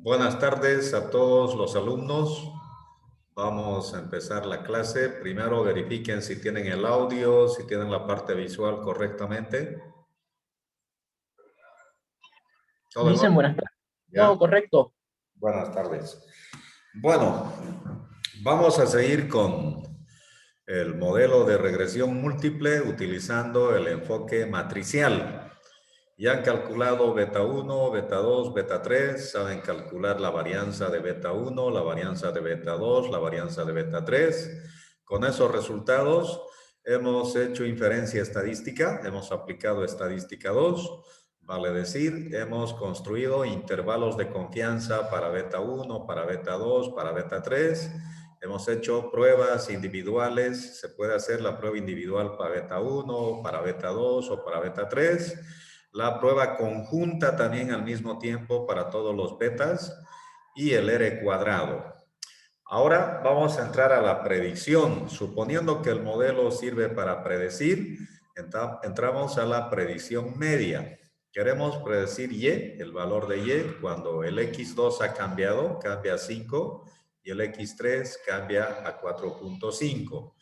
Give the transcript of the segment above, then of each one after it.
Buenas tardes a todos los alumnos. Vamos a empezar la clase. Primero verifiquen si tienen el audio, si tienen la parte visual correctamente. ¿Todo en Dicen orden? buenas tardes. ¿Ya? Todo correcto. Buenas tardes. Bueno, vamos a seguir con el modelo de regresión múltiple utilizando el enfoque matricial. Ya han calculado beta 1, beta 2, beta 3, saben calcular la varianza de beta 1, la varianza de beta 2, la varianza de beta 3. Con esos resultados hemos hecho inferencia estadística, hemos aplicado estadística 2, vale decir, hemos construido intervalos de confianza para beta 1, para beta 2, para beta 3. Hemos hecho pruebas individuales, se puede hacer la prueba individual para beta 1, para beta 2 o para beta 3. La prueba conjunta también al mismo tiempo para todos los betas y el R cuadrado. Ahora vamos a entrar a la predicción. Suponiendo que el modelo sirve para predecir, entramos a la predicción media. Queremos predecir Y, el valor de Y, cuando el X2 ha cambiado, cambia a 5, y el X3 cambia a 4.5.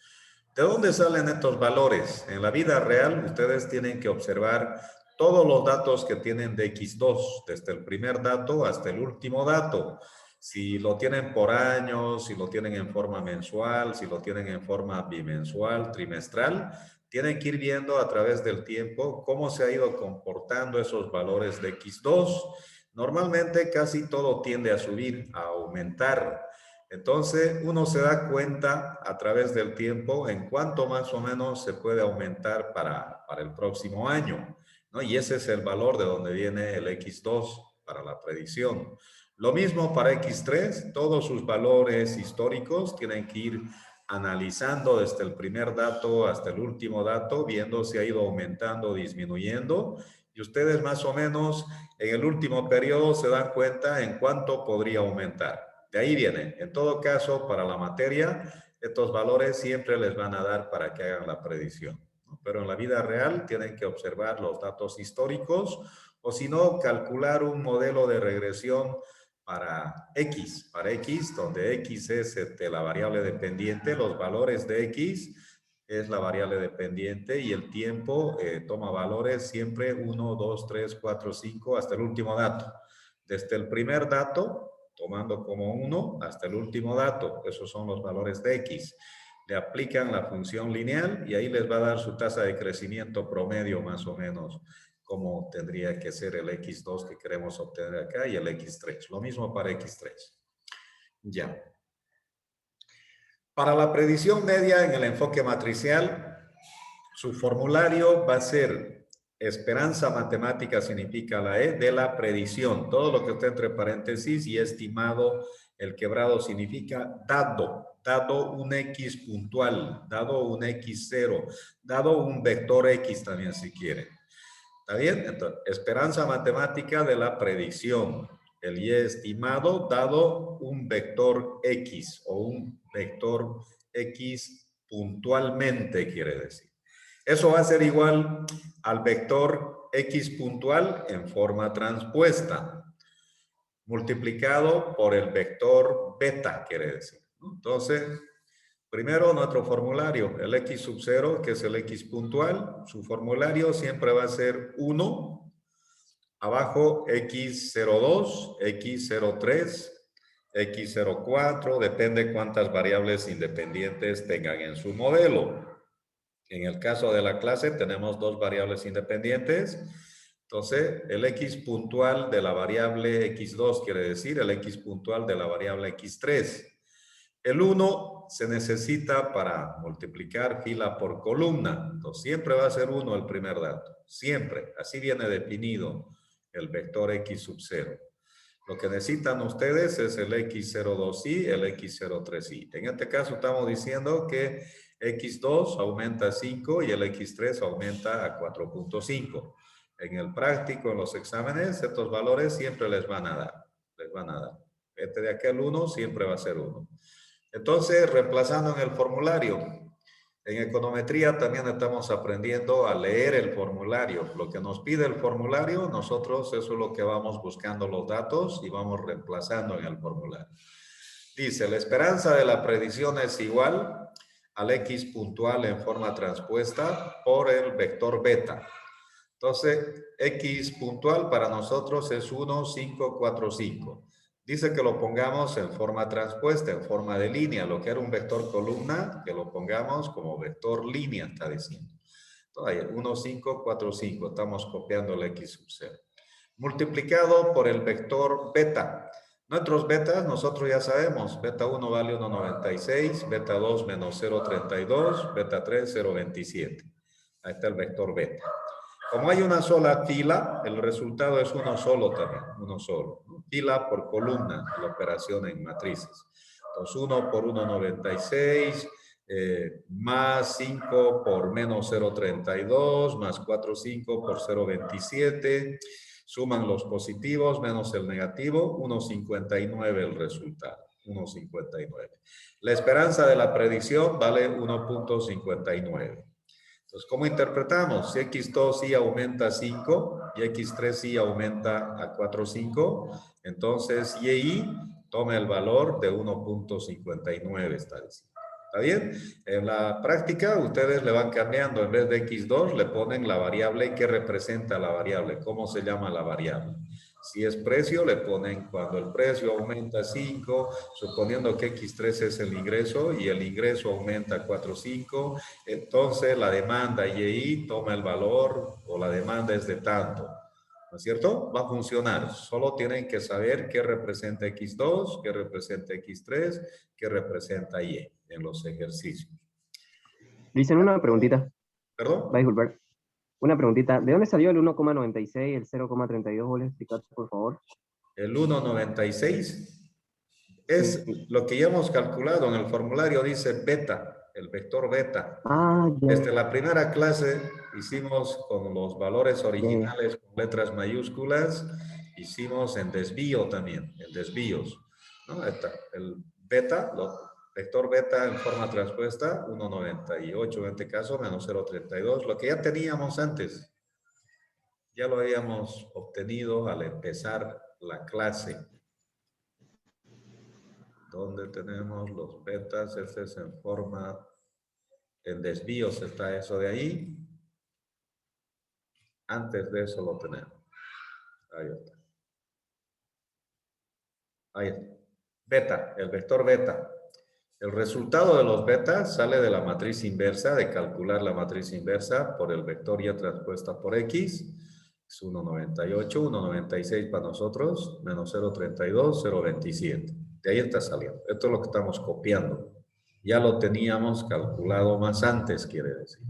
¿De dónde salen estos valores? En la vida real, ustedes tienen que observar todos los datos que tienen de X2, desde el primer dato hasta el último dato. Si lo tienen por año, si lo tienen en forma mensual, si lo tienen en forma bimensual, trimestral, tienen que ir viendo a través del tiempo cómo se ha ido comportando esos valores de X2. Normalmente casi todo tiende a subir, a aumentar. Entonces, uno se da cuenta a través del tiempo en cuánto más o menos se puede aumentar para el próximo año, ¿no? Y ese es el valor de donde viene el X2 para la predicción. Lo mismo para X3, todos sus valores históricos tienen que ir analizando desde el primer dato hasta el último dato, viendo si ha ido aumentando o disminuyendo. Y ustedes más o menos en el último periodo se dan cuenta en cuánto podría aumentar. De ahí viene. En todo caso, para la materia, estos valores siempre les van a dar para que hagan la predicción, ¿no? Pero en la vida real tienen que observar los datos históricos o si no, calcular un modelo de regresión para X, donde X es la variable dependiente, los valores de X es la variable dependiente y el tiempo toma valores siempre 1, 2, 3, 4, 5 hasta el último dato. Desde el primer dato tomando como 1 hasta el último dato. Esos son los valores de X. Le aplican la función lineal y ahí les va a dar su tasa de crecimiento promedio más o menos, como tendría que ser el X2 que queremos obtener acá y el X3. Lo mismo para X3. Ya. Para la predicción media en el enfoque matricial, su formulario va a ser esperanza matemática significa la E de la predicción. Todo lo que está entre paréntesis y estimado, el quebrado significa dado un X puntual, dado un X0, dado un vector X también si quieren. ¿Está bien? Entonces, esperanza matemática de la predicción. El Y estimado dado un vector X o un vector X puntualmente quiere decir. Eso va a ser igual al vector X puntual en forma transpuesta, multiplicado por el vector beta, quiere decir, ¿no? Entonces, primero nuestro formulario, el X sub 0, que es el X puntual, su formulario siempre va a ser 1, abajo X02, X03, X04, depende cuántas variables independientes tengan en su modelo. En el caso de la clase tenemos dos variables independientes. Entonces, el X puntual de la variable X2 quiere decir el X puntual de la variable X3. El 1 se necesita para multiplicar fila por columna. Entonces, siempre va a ser 1 el primer dato. Siempre. Así viene definido el vector X sub 0. Lo que necesitan ustedes es el X02i, el X03i. En este caso estamos diciendo que X2 aumenta a 5 y el X3 aumenta a 4.5. En el práctico, en los exámenes, estos valores siempre les van a dar. Les van a dar. Este de aquel 1 siempre va a ser 1. Entonces, reemplazando en el formulario, En econometría también estamos aprendiendo a leer el formulario. Lo que nos pide el formulario, nosotros eso es lo que vamos buscando los datos y vamos reemplazando en el formulario. Dice, la esperanza de la predicción es igual al X puntual en forma transpuesta por el vector beta. Entonces, X puntual para nosotros es 1, 5, 4, 5. Dice que lo pongamos en forma transpuesta, en forma de línea. Lo que era un vector columna, que lo pongamos como vector línea, está diciendo. Entonces, 1, 5, 4, 5. Estamos copiando el X sub 0. Multiplicado por el vector beta. Nuestros betas, nosotros ya sabemos. Beta 1 vale 1,96. Beta 2 menos 0,32. Beta 3, 0,27. Ahí está el vector beta. Como hay una sola fila, el resultado es uno solo también, uno solo. ¿No? Fila por columna, la operación en matrices. Entonces, 1 por 1,96, más 5 por menos 0,32, más 4, 5 por 0,27. Suman los positivos menos el negativo, 1,59 el resultado. 1,59. La esperanza de la predicción vale 1,59. Entonces, ¿cómo interpretamos? Si X2 y aumenta a 5 y X3 y aumenta a 4,5, entonces YI toma el valor de 1,59, está diciendo. ¿Está bien? En la práctica, ustedes le van cambiando. En vez de X2, le ponen la variable. ¿Qué representa la variable? ¿Cómo se llama la variable? Si es precio, le ponen cuando el precio aumenta 5, suponiendo que X3 es el ingreso y el ingreso aumenta 4,5, entonces la demanda YI toma el valor o la demanda es de tanto. ¿No es cierto? Va a funcionar. Solo tienen que saber qué representa X2, qué representa X3, qué representa Y en los ejercicios. Dicen una preguntita. ¿Perdón? Va a disculpar. Una preguntita. ¿De dónde salió el 1,96, el 0,32? ¿Vuelve a explicar, por favor? El 1,96 es Sí. lo que ya hemos calculado en el formulario, dice beta, el vector beta. Ah, ya. Desde la primera clase hicimos con los valores Ya. originales con letras mayúsculas, hicimos en desvío también, en desvíos. ¿No? El beta, vector beta en forma transpuesta, 1,98 en este caso, menos 0,32, lo que ya teníamos antes. Ya lo habíamos obtenido al empezar la clase. ¿Dónde tenemos los betas? Este es en forma, en desvíos está eso de ahí. Antes de eso lo tenemos. Ahí está. Ahí está. Beta, el vector beta. El resultado de los betas sale de la matriz inversa, de calcular la matriz inversa por el vector ya transpuesta por X. Es 1,98, 1,96 para nosotros, menos 0,32, 0,27. De ahí está saliendo. Esto es lo que estamos copiando. Ya lo teníamos calculado más antes, quiere decir.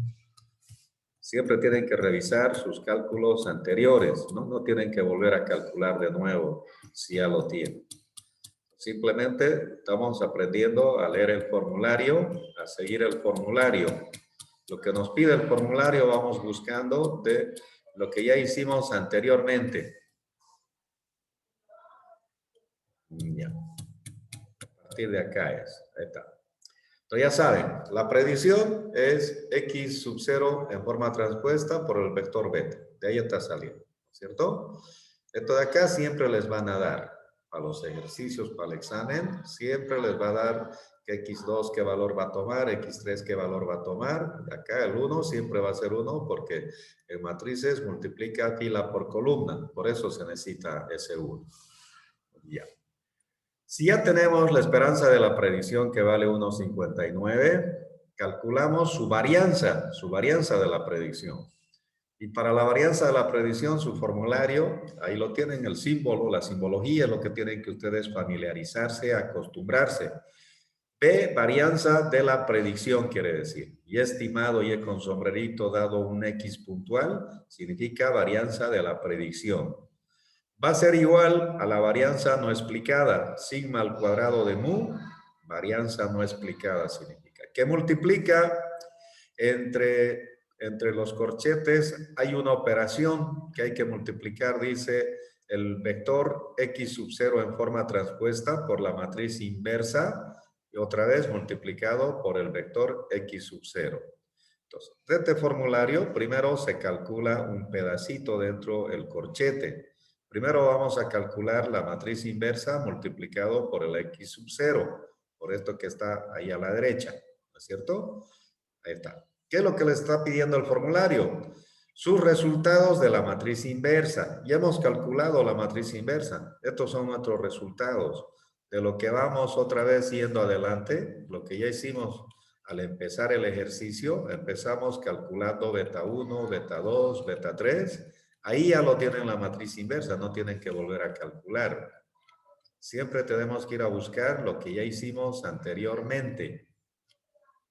Siempre tienen que revisar sus cálculos anteriores, ¿no? No tienen que volver a calcular de nuevo si ya lo tienen. Simplemente estamos aprendiendo a leer el formulario, a seguir el formulario. Lo que nos pide el formulario vamos buscando de lo que ya hicimos anteriormente. Ya. A partir de acá es. Ahí está. Entonces ya saben, la predicción es X sub 0 en forma transpuesta por el vector beta. De ahí está saliendo, ¿cierto? Esto de acá siempre les van a dar, para los ejercicios, para el examen, siempre les va a dar que X2 qué valor va a tomar, X3 qué valor va a tomar. Acá el 1 siempre va a ser 1 porque en matrices multiplica fila por columna. Por eso se necesita ese 1. Ya. Si ya tenemos la esperanza de la predicción que vale 1,59, calculamos su varianza de la predicción. Y para la varianza de la predicción, su formulario, ahí lo tienen, el símbolo, la simbología es lo que tienen que ustedes familiarizarse, acostumbrarse. P, varianza de la predicción quiere decir. Y estimado y con sombrerito dado un X puntual, significa varianza de la predicción. Va a ser igual a la varianza no explicada, sigma al cuadrado de mu, varianza no explicada significa. Que multiplica entre los corchetes, hay una operación que hay que multiplicar, dice el vector X sub 0 en forma transpuesta por la matriz inversa y otra vez multiplicado por el vector x sub 0. Entonces, de este formulario, primero se calcula un pedacito dentro del corchete. Primero vamos a calcular la matriz inversa multiplicado por el x sub 0, por esto que está ahí a la derecha, ¿no es cierto? Ahí está. ¿Qué es lo que le está pidiendo el formulario? Sus resultados de la matriz inversa. Ya hemos calculado la matriz inversa. Estos son nuestros resultados. De lo que vamos otra vez yendo adelante, lo que ya hicimos al empezar el ejercicio, empezamos calculando beta 1, beta 2, beta 3. Ahí ya lo tienen la matriz inversa, no tienen que volver a calcular. Siempre tenemos que ir a buscar lo que ya hicimos anteriormente.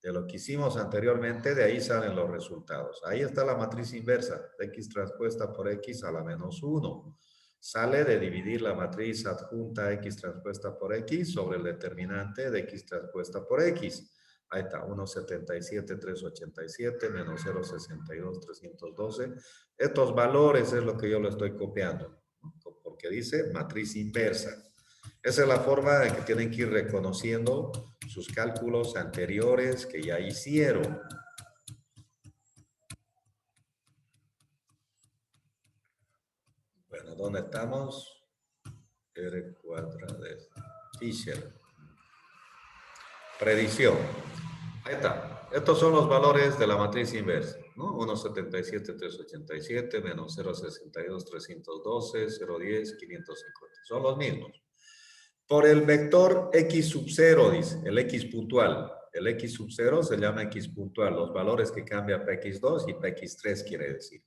De lo que hicimos anteriormente, de ahí salen los resultados. Ahí está la matriz inversa, x transpuesta por x a la menos 1. Sale de dividir la matriz adjunta x transpuesta por x sobre el determinante de x transpuesta por x. Ahí está, 1,77, 3,87, menos 0,62, 312. Estos valores es lo que yo le estoy copiando, ¿no? Porque dice matriz inversa. Esa es la forma en que tienen que ir reconociendo sus cálculos anteriores que ya hicieron. Bueno, ¿dónde estamos? R cuadrado de Fisher. Predicción. Ahí está. Estos son los valores de la matriz inversa, ¿no? 1,77, 387, menos 0,62, 312, 0,10, 550. Son los mismos. Por el vector x sub 0, dice, el x puntual. El x sub 0 se llama x puntual. Los valores que cambia px2 y px3 quiere decir.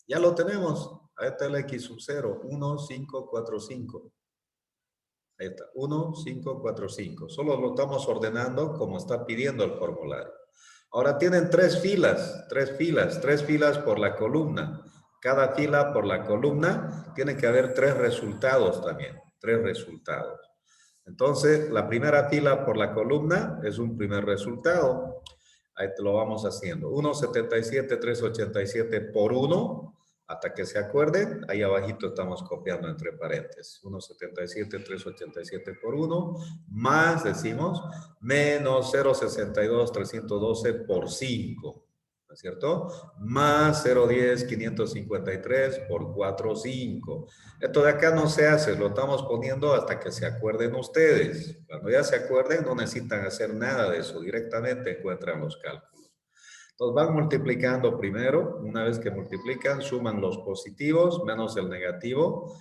Ya lo tenemos. Ahí está el x sub 0. 1, 5, 4, 5. Ahí está. 1, 5, 4, 5. Solo lo estamos ordenando como está pidiendo el formulario. Ahora tienen tres filas por la columna. Cada fila por la columna tiene que haber tres resultados también. Tres resultados. Entonces, la primera fila por la columna es un primer resultado. Ahí te lo vamos haciendo. 1,77, 387 por 1. Hasta que se acuerden, ahí abajito estamos copiando entre paréntesis. 1,77, 387 por 1. Más, decimos, menos 0,62, 312 por 5. ¿No es cierto? Más 0,10, 553 por 4, 5. Esto de acá no se hace, lo estamos poniendo hasta que se acuerden ustedes. Cuando ya se acuerden, no necesitan hacer nada de eso, directamente encuentran los cálculos. Entonces van multiplicando primero, una vez que multiplican, suman los positivos menos el negativo,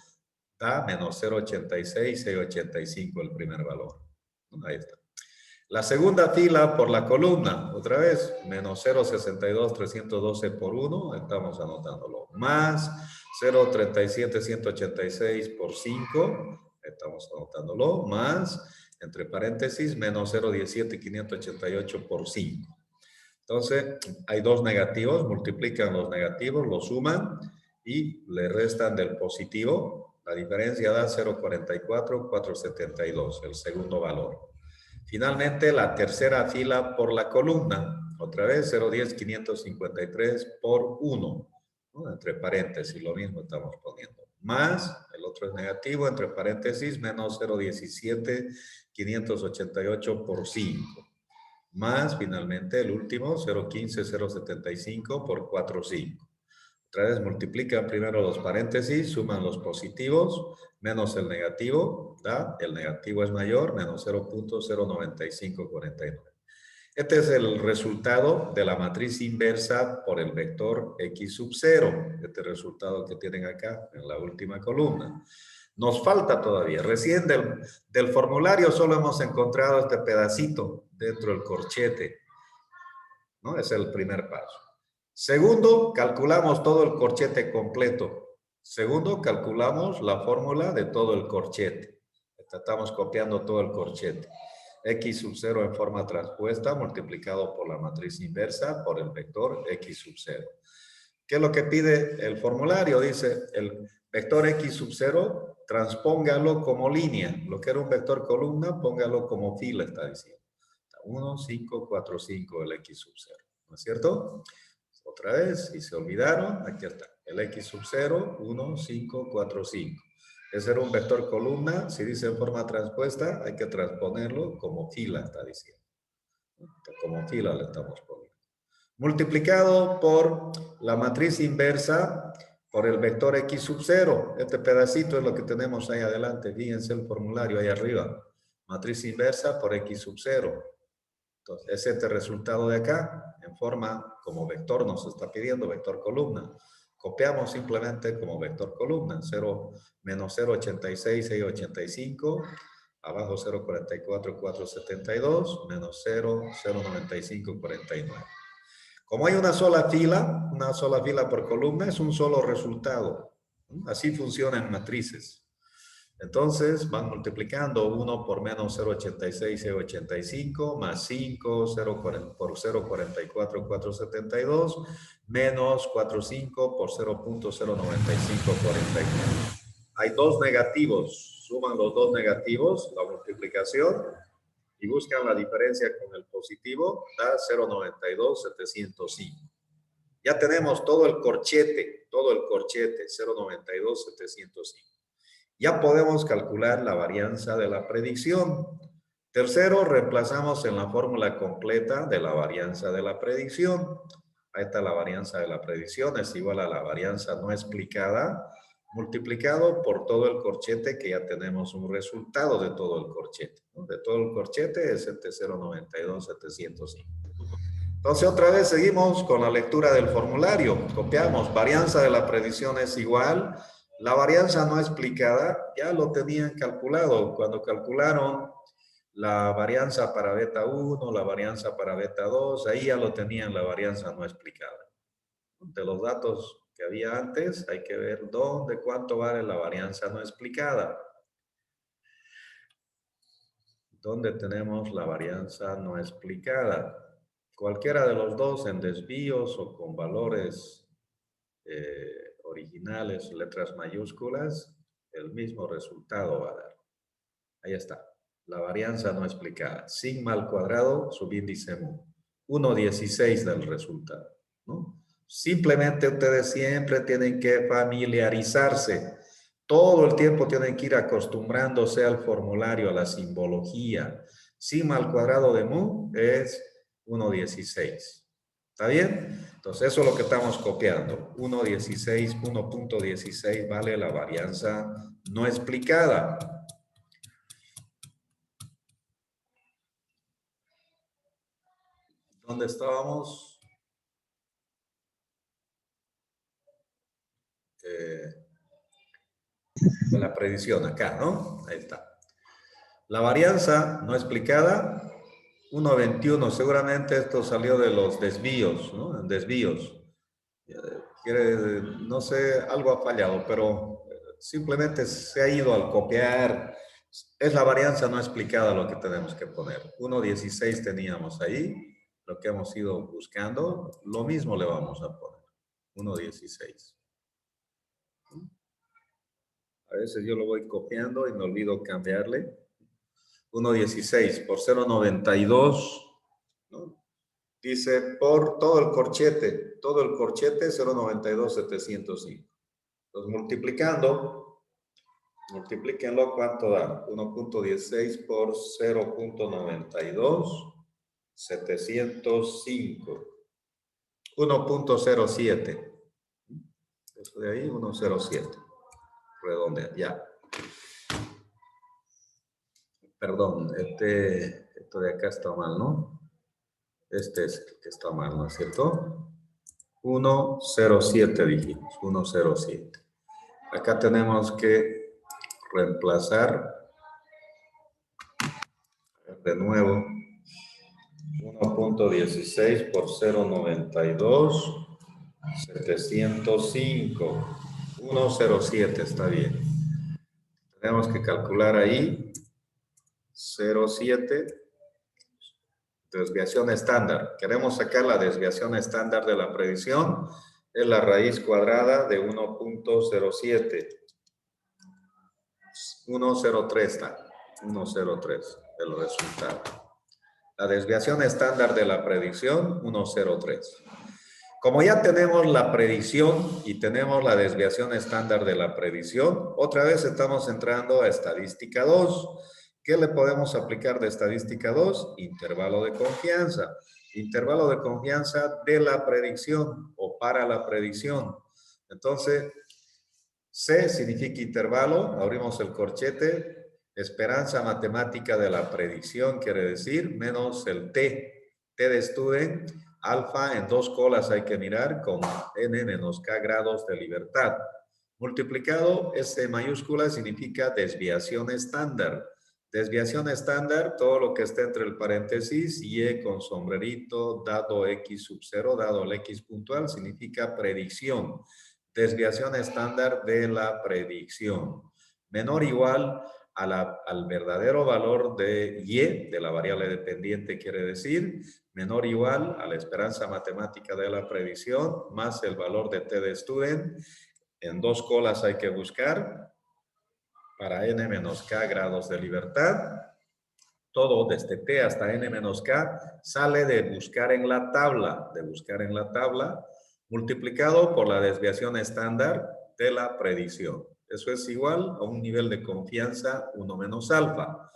da menos 0,86, 6,85 el primer valor. Ahí está. La segunda fila por la columna, otra vez, menos 0,62, 312 por 1, estamos anotándolo, más 0,37, 186 por 5, estamos anotándolo, más, entre paréntesis, menos 0,17, 588 por 5. Entonces, hay dos negativos, multiplican los negativos, los suman y le restan del positivo. La diferencia da 0,44, 472, el segundo valor. Finalmente, la tercera fila por la columna, otra vez 0,10, 553 por 1, ¿no? Entre paréntesis, lo mismo estamos poniendo. Más, el otro es negativo, entre paréntesis, menos 0,17, 588 por 5. Más, finalmente, el último, 0,15, 0,75 por 4, 5. Otra vez multiplican primero los paréntesis, suman los positivos, menos el negativo, ¿da? El negativo es mayor, menos 0.09549. Este es el resultado de la matriz inversa por el vector x sub 0. Este resultado que tienen acá en la última columna. Nos falta todavía. Recién del formulario solo hemos encontrado este pedacito dentro del corchete, ¿no? Es el primer paso. Segundo, calculamos todo el corchete completo. Segundo, calculamos la fórmula de todo el corchete. Estamos copiando todo el corchete. X sub 0 en forma transpuesta multiplicado por la matriz inversa por el vector X sub 0. ¿Qué es lo que pide el formulario? Dice, el vector X sub 0, transpóngalo como línea. Lo que era un vector columna, póngalo como fila, está diciendo. 1, 5, 4, 5, el X sub 0. ¿No es cierto? Otra vez, si se olvidaron, aquí está. El X sub 0, 1, 5, 4, 5. Ese era un vector columna. Si dice en forma transpuesta, hay que transponerlo como fila, está diciendo. Como fila le estamos poniendo. Multiplicado por la matriz inversa por el vector x sub 0. Este pedacito es lo que tenemos ahí adelante. Fíjense el formulario ahí arriba. Matriz inversa por x sub 0. Entonces, es este resultado de acá, en forma como vector nos está pidiendo, vector columna. Copiamos simplemente como vector columna, 0, menos 0,86, 6,85, abajo 0,44, 4,72, menos 0, 0,95, 49. Como hay una sola fila por columna, es un solo resultado. Así funcionan matrices. Entonces van multiplicando 1 por menos 0,86, 0,85, más 5, 0 por 0,44, 4,72, menos 45 por 0,095, 49. Hay dos negativos, suman los dos negativos, la multiplicación, y buscan la diferencia con el positivo, da 0,92, 705. Ya tenemos todo el corchete, 0,92, 705. Ya podemos calcular la varianza de la predicción. Tercero, reemplazamos en la fórmula completa de la varianza de la predicción. Ahí está la varianza de la predicción, es igual a la varianza no explicada, multiplicado por todo el corchete, que ya tenemos un resultado de todo el corchete. De todo el corchete es 0,92, 705. Entonces, otra vez seguimos con la lectura del formulario. Copiamos, varianza de la predicción es igual. La varianza no explicada ya lo tenían calculado. Cuando calcularon la varianza para beta 1, la varianza para beta 2, ahí ya lo tenían la varianza no explicada. De los datos que había antes, hay que ver dónde, cuánto vale la varianza no explicada. ¿Dónde tenemos la varianza no explicada? Cualquiera de los dos en desvíos o con valores originales, letras mayúsculas, el mismo resultado va a dar. Ahí está. La varianza no explicada. Sigma al cuadrado, subíndice mu. 1,16 del resultado, ¿no? Simplemente ustedes siempre tienen que familiarizarse. Todo el tiempo tienen que ir acostumbrándose al formulario, a la simbología. Sigma al cuadrado de mu es 1,16. ¿Está bien? Entonces, eso es lo que estamos copiando. 1,16 vale la varianza no explicada. ¿Dónde estábamos? De la predicción acá, ¿no? Ahí está. La varianza no explicada, 1,21. Seguramente esto salió de los desvíos, ¿no? En desvíos. No sé, algo ha fallado, pero simplemente se ha ido al copiar. Es la varianza no explicada lo que tenemos que poner. 1,16 teníamos ahí, lo que hemos ido buscando. Lo mismo le vamos a poner. 1,16. A veces yo lo voy copiando y me olvido cambiarle. 1,16 por 0,92, ¿no? Dice por todo el corchete 0,92, 705. Entonces, multiplíquenlo, ¿cuánto da? 1,16 por 0,92, 705. 1,07. Eso de ahí, 1,07. Redondea, ya. Perdón, esto de acá está mal, ¿no? Este es el que está mal, ¿no es cierto? 1,07 dijimos, 1,07. Acá tenemos que reemplazar de nuevo 1,16 por 0,92, 705, 1,07 está bien. Tenemos que calcular ahí 0,7. Desviación estándar. Queremos sacar la desviación estándar de la predicción. Es la raíz cuadrada de 1,07. 1,03 está. 1,03 el resultado. La desviación estándar de la predicción, 1,03. Como ya tenemos la predicción y tenemos la desviación estándar de la predicción, otra vez estamos entrando a estadística 2. ¿Qué le podemos aplicar de estadística 2? Intervalo de confianza. Intervalo de confianza de la predicción o para la predicción. Entonces, C significa intervalo, abrimos el corchete, esperanza matemática de la predicción, quiere decir, menos el T de student, alfa en dos colas hay que mirar con n menos k grados de libertad. Multiplicado, S mayúscula significa desviación estándar. Desviación estándar, todo lo que esté entre el paréntesis, y con sombrerito, dado x sub 0, dado el x puntual, significa predicción. Desviación estándar de la predicción. Menor o igual al verdadero valor de y, de la variable dependiente, quiere decir, menor o igual a la esperanza matemática de la predicción, más el valor de t de student. En dos colas hay que buscar para n menos k grados de libertad. Todo desde t hasta n menos k sale de buscar en la tabla, multiplicado por la desviación estándar de la predicción. Eso es igual a un nivel de confianza 1 menos alfa.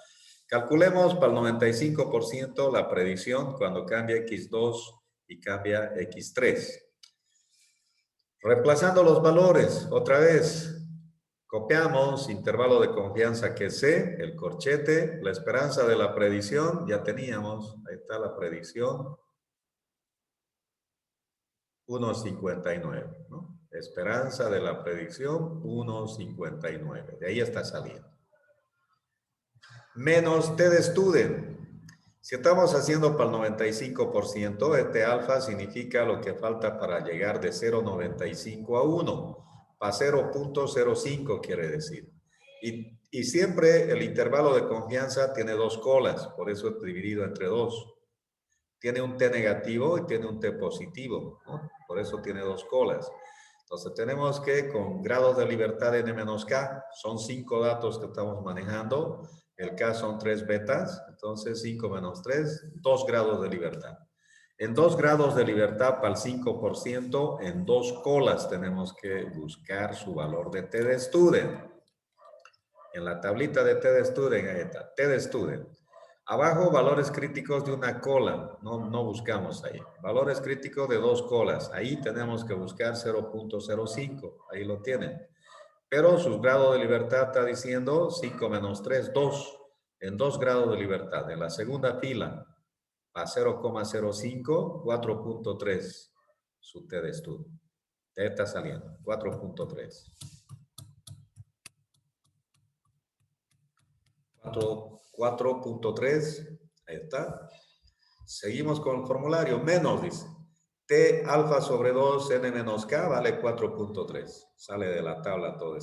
Calculemos para el 95% la predicción cuando cambia x2 y cambia x3. Reemplazando los valores, otra vez, copiamos intervalo de confianza que es C, el corchete, la esperanza de la predicción, ya teníamos, ahí está la predicción, 1.59, ¿no? Esperanza de la predicción, 1.59, de ahí está saliendo. Menos T de student. Si estamos haciendo para el 95%, este alfa significa lo que falta para llegar de 0.95 a 1. Para 0.05 quiere decir. Y siempre el intervalo de confianza tiene dos colas, por eso es dividido entre dos. Tiene un T negativo y tiene un T positivo, ¿no? Por eso tiene dos colas. Entonces tenemos que con grados de libertad n menos k, son 5 datos que estamos manejando. El K son 3 betas, entonces 5 menos 3, 2 grados de libertad. En 2 grados de libertad para el 5%, en dos colas tenemos que buscar su valor de T de student. En la tablita de T de student, ahí está, T de student. Abajo, valores críticos de una cola, no buscamos ahí. Valores críticos de dos colas, ahí tenemos que buscar 0.05, ahí lo tienen. Pero su grado de libertad está diciendo 5 menos 3, 2. En 2 grados de libertad. En la segunda fila, a 0,05, 4.3. Su T de estudio. T está saliendo, 4.3. 4.3, ahí está. Seguimos con el formulario, menos, dice. T alfa sobre 2 n menos k vale 4.3. Sale de la tabla toda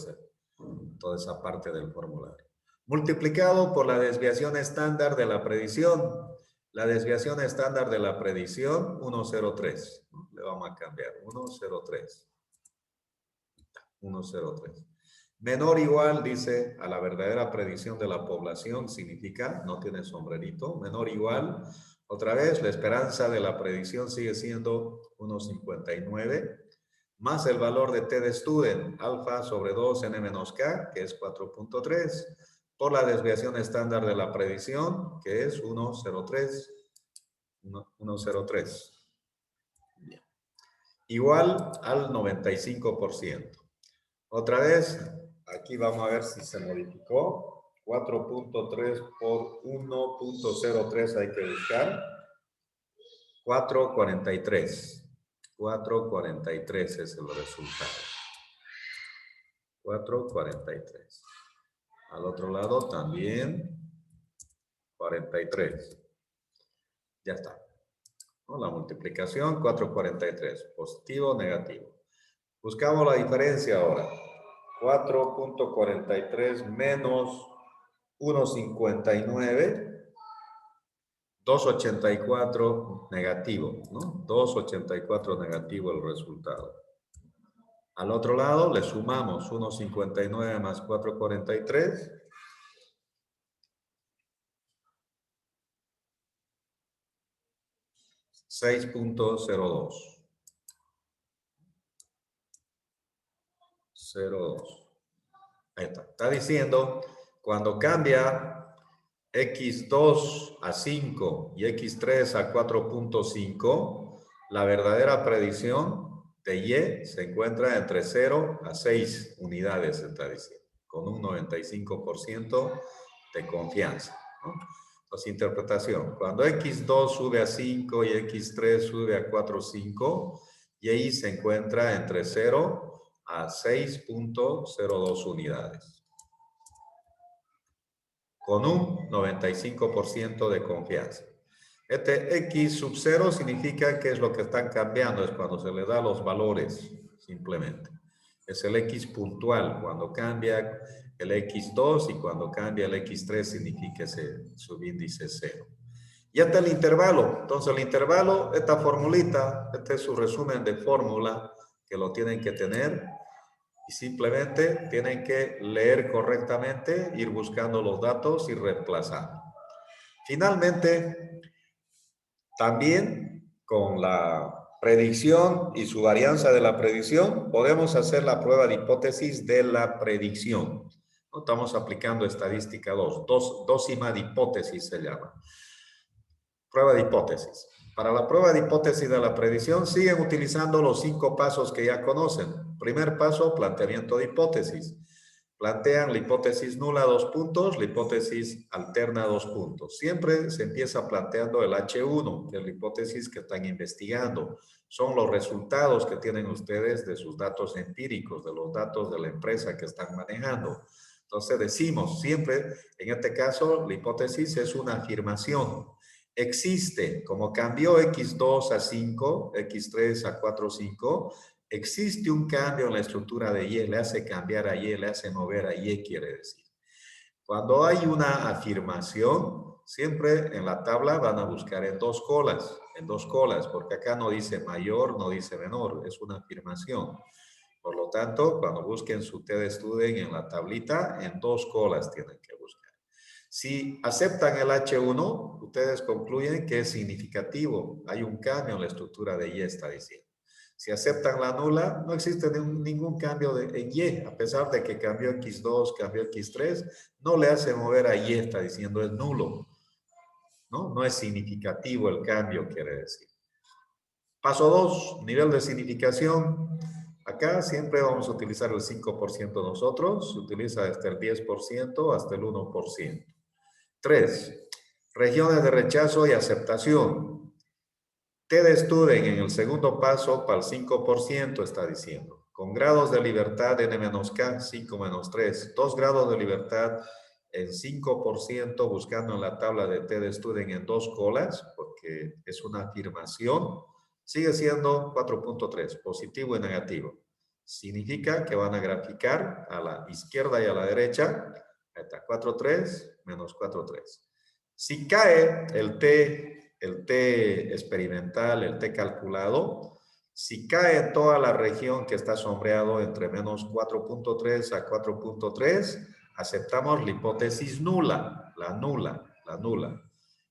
esa parte del formulario. Multiplicado por la desviación estándar de la predicción. La desviación estándar de la predicción, 1.03. Le vamos a cambiar, 1.03. 1.03. Menor o igual, dice, a la verdadera predicción de la población, significa, no tiene sombrerito, menor o igual. Otra vez, la esperanza de la predicción sigue siendo 1.59, más el valor de T de student, alfa sobre 2 n menos k, que es 4.3, por la desviación estándar de la predicción, que es 1.03. 1.03. Igual al 95%. Otra vez, aquí vamos a ver si se modificó. 4.3 por 1.03 hay que buscar. 4.43. 4.43 es el resultado. 4.43. Al otro lado también 43. Ya está. La multiplicación 4.43. Positivo, negativo. Buscamos la diferencia ahora. 4.43 menos 1.59, 2.84 negativo, ¿no? 2.84 negativo el resultado. Al otro lado le sumamos 1.59 más 4.43. 6.02. 0,2. Ahí está. Está diciendo, cuando cambia X2 a 5 y X3 a 4.5, la verdadera predicción de Y se encuentra entre 0 a 6 unidades, se está diciendo, con un 95% de confianza, ¿no? Entonces, interpretación. Cuando X2 sube a 5 y X3 sube a 4.5, y ahí se encuentra entre 0 a 6.02 unidades, con un 95% de confianza. Este X sub 0 significa que es lo que están cambiando, es cuando se le da los valores, simplemente. Es el X puntual, cuando cambia el X2 y cuando cambia el X3 significa ese subíndice 0. Y hasta el intervalo. Entonces el intervalo, esta formulita, este es su resumen de fórmula que lo tienen que tener y simplemente tienen que leer correctamente, ir buscando los datos y reemplazando. Finalmente, también con la predicción y su varianza de la predicción, podemos hacer la prueba de hipótesis de la predicción. ¿No? Estamos aplicando estadística 2, dócima de hipótesis se llama. Prueba de hipótesis. Para la prueba de hipótesis de la predicción siguen utilizando los 5 pasos que ya conocen. Primer paso, planteamiento de hipótesis. Plantean la hipótesis nula 2 puntos, la hipótesis alterna 2 puntos. Siempre se empieza planteando el H1, que es la hipótesis que están investigando. Son los resultados que tienen ustedes de sus datos empíricos, de los datos de la empresa que están manejando. Entonces decimos siempre, en este caso, la hipótesis es una afirmación. Existe, como cambió X2 a 5, X3 a 4, 5, existe un cambio en la estructura de Y, le hace cambiar a Y, le hace mover a Y, quiere decir. Cuando hay una afirmación, siempre en la tabla van a buscar en dos colas, porque acá no dice mayor, no dice menor, es una afirmación. Por lo tanto, cuando busquen su TEDstudent en la tablita, en dos colas tienen que buscar. Si aceptan el H1, ustedes concluyen que es significativo. Hay un cambio en la estructura de Y, está diciendo. Si aceptan la nula, no existe ningún cambio en Y. A pesar de que cambió X2, cambió X3, no le hace mover a Y, está diciendo, es nulo. No es significativo el cambio, quiere decir. Paso 2, nivel de significación. Acá siempre vamos a utilizar el 5% nosotros. Se utiliza hasta el 10%, hasta el 1%. 3. Regiones de rechazo y aceptación. TEDstudent en el segundo paso para el 5% está diciendo. Con grados de libertad N-K, 5 menos 3. 2 grados de libertad en 5% buscando en la tabla de TEDstudent en dos colas, porque es una afirmación. Sigue siendo 4.3, positivo y negativo. Significa que van a graficar a la izquierda y a la derecha. Ahí está, 4.3 menos 4.3. Si cae el T experimental, el T calculado, si cae en toda la región que está sombreado entre menos 4.3 a 4.3, aceptamos la hipótesis nula, la nula.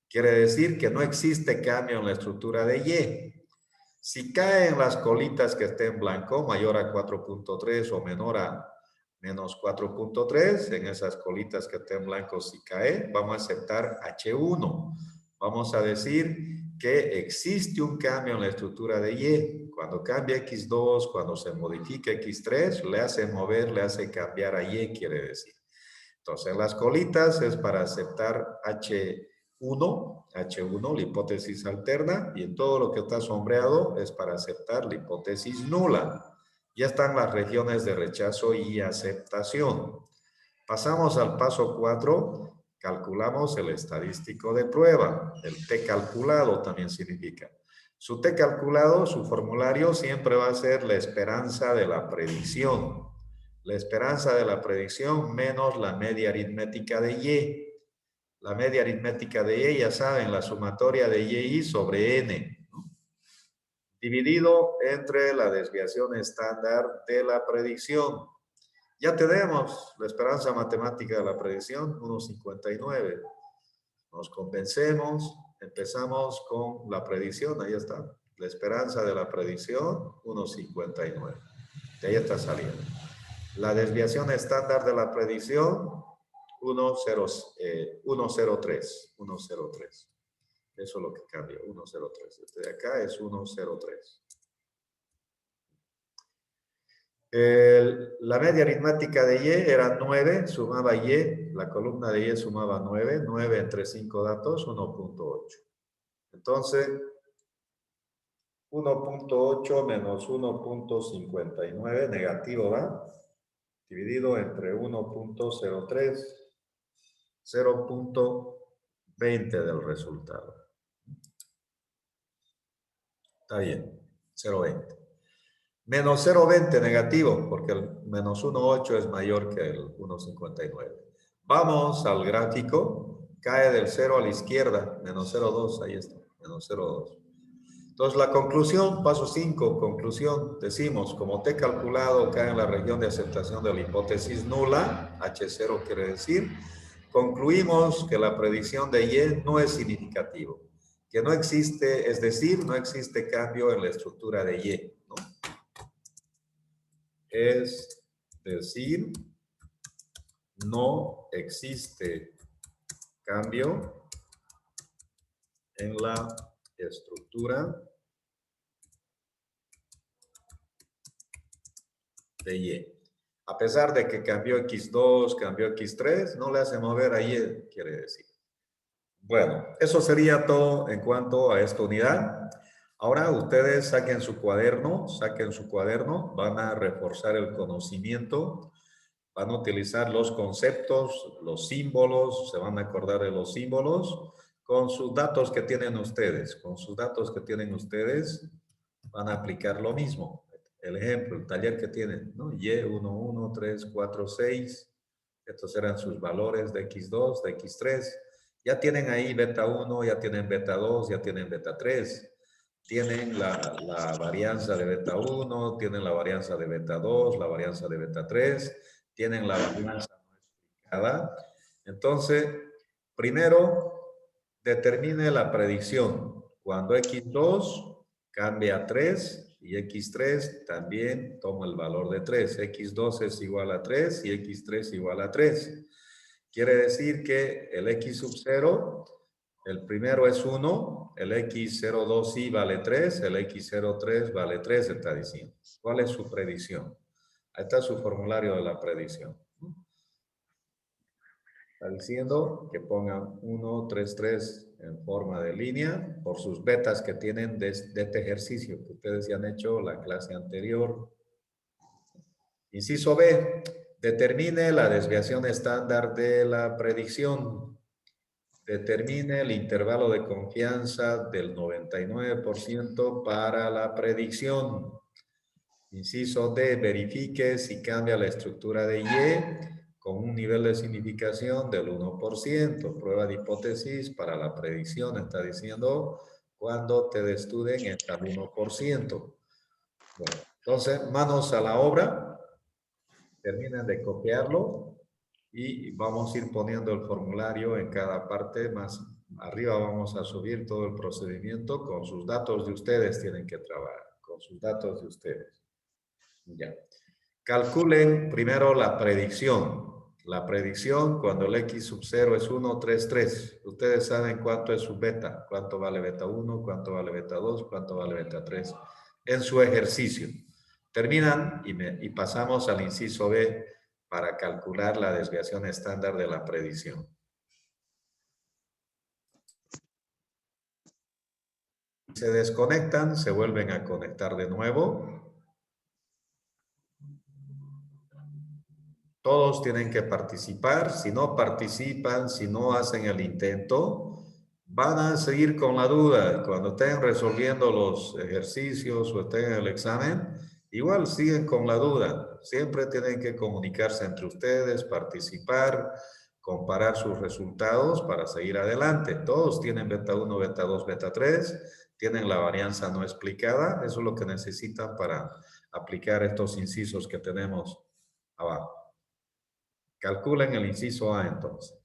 Quiere decir que no existe cambio en la estructura de Y. Si cae en las colitas que estén en blanco, mayor a 4.3 o menor a menos 4.3, en esas colitas que estén en blanco, si cae, vamos a aceptar H1. Vamos a decir que existe un cambio en la estructura de Y. Cuando cambia X2, cuando se modifica X3, le hace mover, le hace cambiar a Y, quiere decir. Entonces, las colitas es para aceptar H1, la hipótesis alterna, y en todo lo que está sombreado es para aceptar la hipótesis nula. Ya están las regiones de rechazo y aceptación. Pasamos al paso 4, calculamos el estadístico de prueba. El T calculado también significa. Su T calculado, su formulario siempre va a ser la esperanza de la predicción. La esperanza de la predicción menos la media aritmética de Y. La media aritmética de Y, ya saben, la sumatoria de Y sobre N, ¿no? Dividido entre la desviación estándar de la predicción. Ya tenemos la esperanza matemática de la predicción, 1.59. Nos convencemos, empezamos con la predicción, ahí está. La esperanza de la predicción, 1.59. De ahí está saliendo. La desviación estándar de la predicción, 103. 103. Eso es lo que cambió, 103. Este de acá es 103. La media aritmética de Y era 9, sumaba Y, la columna de Y sumaba 9, 9 entre 5 datos, 1.8. Entonces, 1.8 menos 1.59, negativo, ¿va? Dividido entre 1.03, 0.20 del resultado. Está bien, 0.20. Menos 0.20 negativo, porque el menos 1.8 es mayor que el 1.59. Vamos al gráfico, cae del 0 a la izquierda, menos 0.2, ahí está, menos 0.2. Entonces la conclusión, paso 5, conclusión, decimos, como T calculado cae en la región de aceptación de la hipótesis nula, H0 quiere decir, concluimos que la predicción de Y no es significativo, que no existe, es decir, no existe cambio en la estructura de Y, ¿no? Es decir, no existe cambio en la estructura de Y. A pesar de que cambió X2, cambió X3, no le hace mover a Y, quiere decir. Bueno, eso sería todo en cuanto a esta unidad. Ahora ustedes saquen su cuaderno, van a reforzar el conocimiento, van a utilizar los conceptos, los símbolos, se van a acordar de los símbolos con sus datos que tienen ustedes. Con sus datos que tienen ustedes van a aplicar lo mismo. El ejemplo, el taller que tienen, ¿no? Y1, 1, 3, 4, 6. Estos eran sus valores de X2, de X3. Ya tienen ahí beta 1, ya tienen beta 2, ya tienen beta 3. Tienen la varianza de beta 1, tienen la varianza de beta 2, la varianza de beta 3, tienen la varianza no explicada. Entonces, primero, determine la predicción. Cuando X2 cambia a 3 y X3 también toma el valor de 3. X2 es igual a 3 y X3 igual a 3. Quiere decir que el X sub 0, el primero es 1, el X02 sí vale 3, el X03 vale 3, está diciendo. ¿Cuál es su predicción? Ahí está su formulario de la predicción. Está diciendo que pongan 1, 3, 3 en forma de línea por sus betas que tienen de este ejercicio que ustedes ya han hecho la clase anterior. Inciso B, determine la desviación estándar de la predicción. Determine el intervalo de confianza del 99% para la predicción. Inciso D, verifique si cambia la estructura de Y con un nivel de significación del 1%. Prueba de hipótesis para la predicción, está diciendo, cuando te estudien está al 1%. Bueno, entonces, manos a la obra. Terminen de copiarlo y vamos a ir poniendo el formulario en cada parte. Más arriba vamos a subir todo el procedimiento con sus datos de ustedes. Tienen que trabajar con sus datos de ustedes. Ya. Calculen primero la predicción. La predicción cuando el X sub 0 es 1, 3, 3. Ustedes saben cuánto es su beta. Cuánto vale beta 1, cuánto vale beta 2, cuánto vale beta 3. En su ejercicio. Terminan y pasamos al inciso B para calcular la desviación estándar de la predicción. Se desconectan, se vuelven a conectar de nuevo. Todos tienen que participar. Si no participan, si no hacen el intento, van a seguir con la duda. Cuando estén resolviendo los ejercicios o estén en el examen, igual siguen con la duda. Siempre tienen que comunicarse entre ustedes, participar, comparar sus resultados para seguir adelante. Todos tienen beta 1, beta 2, beta 3, tienen la varianza no explicada. Eso es lo que necesitan para aplicar estos incisos que tenemos abajo. Calculen el inciso A entonces.